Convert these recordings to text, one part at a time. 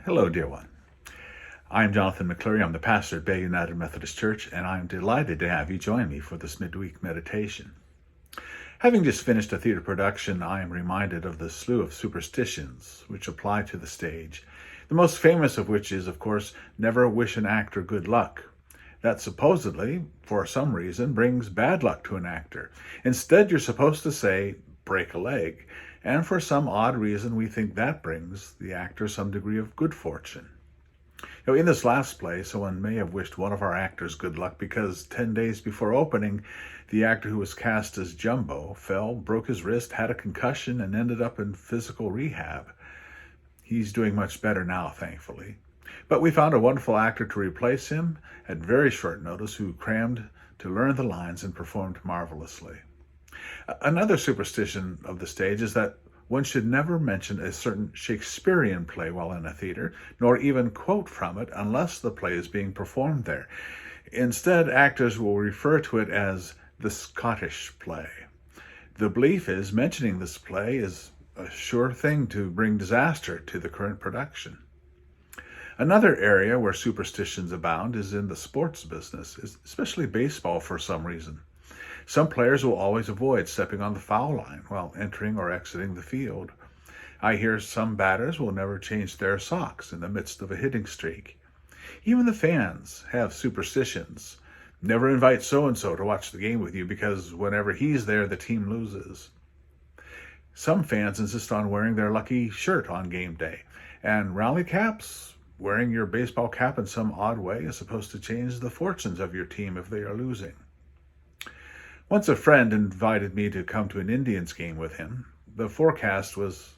Hello, dear one. I'm Jonathan McCleary. I'm the pastor at Bay United Methodist Church, and I'm delighted to have you join me for this midweek meditation. Having just finished a theater production, I am reminded of the slew of superstitions which apply to the stage, the most famous of which is, of course, never wish an actor good luck. That supposedly, for some reason, brings bad luck to an actor. Instead, you're supposed to say, break a leg. And for some odd reason, we think that brings the actor some degree of good fortune. In this last play, someone may have wished one of our actors good luck because 10 days before opening, the actor who was cast as Jumbo fell, broke his wrist, had a concussion, and ended up in physical rehab. He's doing much better now, thankfully. But we found a wonderful actor to replace him at very short notice who crammed to learn the lines and performed marvelously. Another superstition of the stage is that one should never mention a certain Shakespearean play while in a theater, nor even quote from it unless the play is being performed there. Instead, actors will refer to it as the Scottish play. The belief is mentioning this play is a sure thing to bring disaster to the current production. Another area where superstitions abound is in the sports business, especially baseball for some reason. Some players will always avoid stepping on the foul line while entering or exiting the field. I hear some batters will never change their socks in the midst of a hitting streak. Even the fans have superstitions. Never invite so-and-so to watch the game with you because whenever he's there, the team loses. Some fans insist on wearing their lucky shirt on game day. And rally caps, wearing your baseball cap in some odd way is supposed to change the fortunes of your team if they are losing. Once a friend invited me to come to an Indians game with him. The forecast was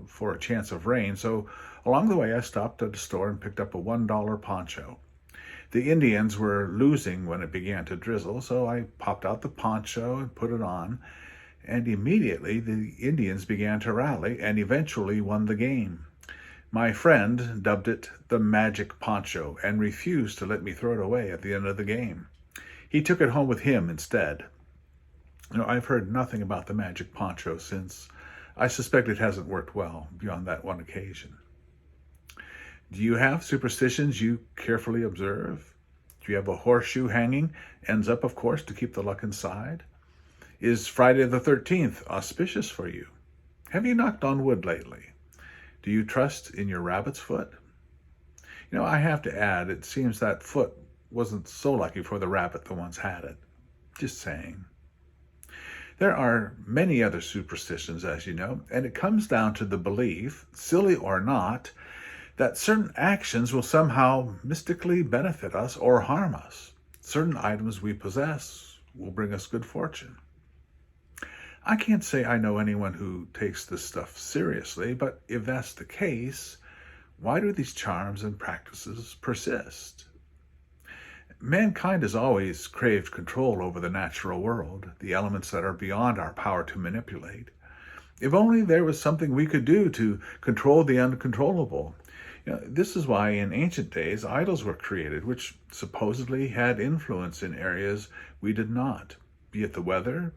for a chance of rain, so along the way I stopped at a store and picked up a $1 poncho. The Indians were losing when it began to drizzle, so I popped out the poncho and put it on, and immediately the Indians began to rally and eventually won the game. My friend dubbed it the magic poncho and refused to let me throw it away at the end of the game. He took it home with him instead. I've heard nothing about the magic poncho since. I suspect it hasn't worked well beyond that one occasion. Do you have superstitions you carefully observe? Do you have a horseshoe hanging? Ends up, of course, to keep the luck inside. Is Friday the 13th auspicious for you? Have you knocked on wood lately? Do you trust in your rabbit's foot? I have to add, it seems that foot wasn't so lucky for the rabbit that once had it. Just saying. There are many other superstitions, as you know, and it comes down to the belief, silly or not, that certain actions will somehow mystically benefit us or harm us. Certain items we possess will bring us good fortune. I can't say I know anyone who takes this stuff seriously, but if that's the case, why do these charms and practices persist? Mankind has always craved control over the natural world, the elements that are beyond our power to manipulate. If only there was something we could do to control the uncontrollable. This is why in ancient days idols were created, which supposedly had influence in areas we did not, be it the weather,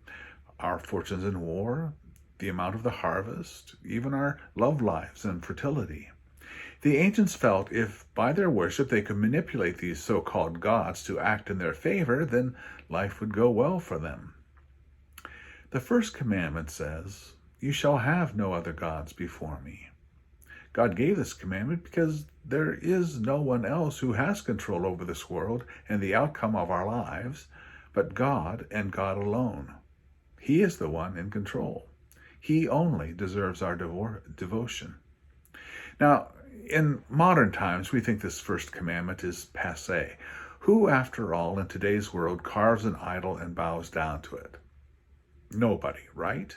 our fortunes in war, the amount of the harvest, even our love lives and fertility. The ancients felt if by their worship they could manipulate these so-called gods to act in their favor, then life would go well for them. The first commandment says, "You shall have no other gods before me." God gave this commandment because there is no one else who has control over this world and the outcome of our lives, but God and God alone. He is the one in control. He only deserves our devotion. Now, in modern times, we think this first commandment is passé. Who, after all, in today's world carves an idol and bows down to it? Nobody, right?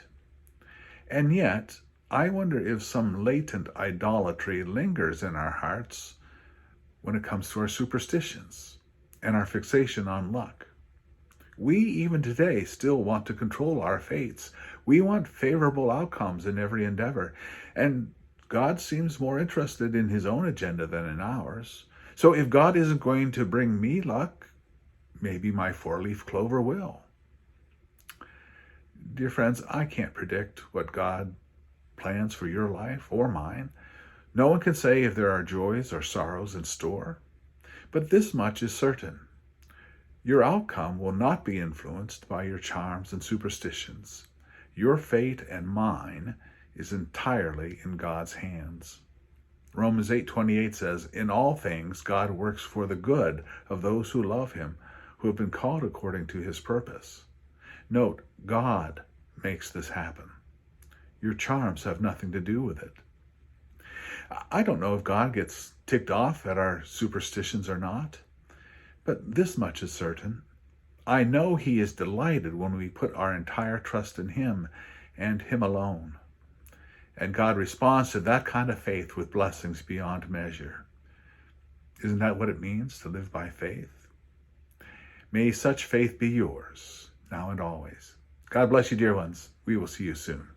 And yet, I wonder if some latent idolatry lingers in our hearts when it comes to our superstitions and our fixation on luck. We, even today, still want to control our fates. We want favorable outcomes in every endeavor. And God seems more interested in his own agenda than in ours. So if God isn't going to bring me luck, maybe my four-leaf clover will. Dear friends, I can't predict what God plans for your life or mine, No one can say if there are joys or sorrows in store, but this much is certain. Your outcome will not be influenced by your charms and superstitions. Your fate and mine is entirely in God's hands. Romans 8:28 says, "In all things God works for the good of those who love him, who have been called according to his purpose." Note, God makes this happen. Your charms have nothing to do with it. I don't know if God gets ticked off at our superstitions or not, but this much is certain. I know he is delighted when we put our entire trust in him and him alone. And God responds to that kind of faith with blessings beyond measure. Isn't that what it means to live by faith? May such faith be yours, now and always. God bless you, dear ones. We will see you soon.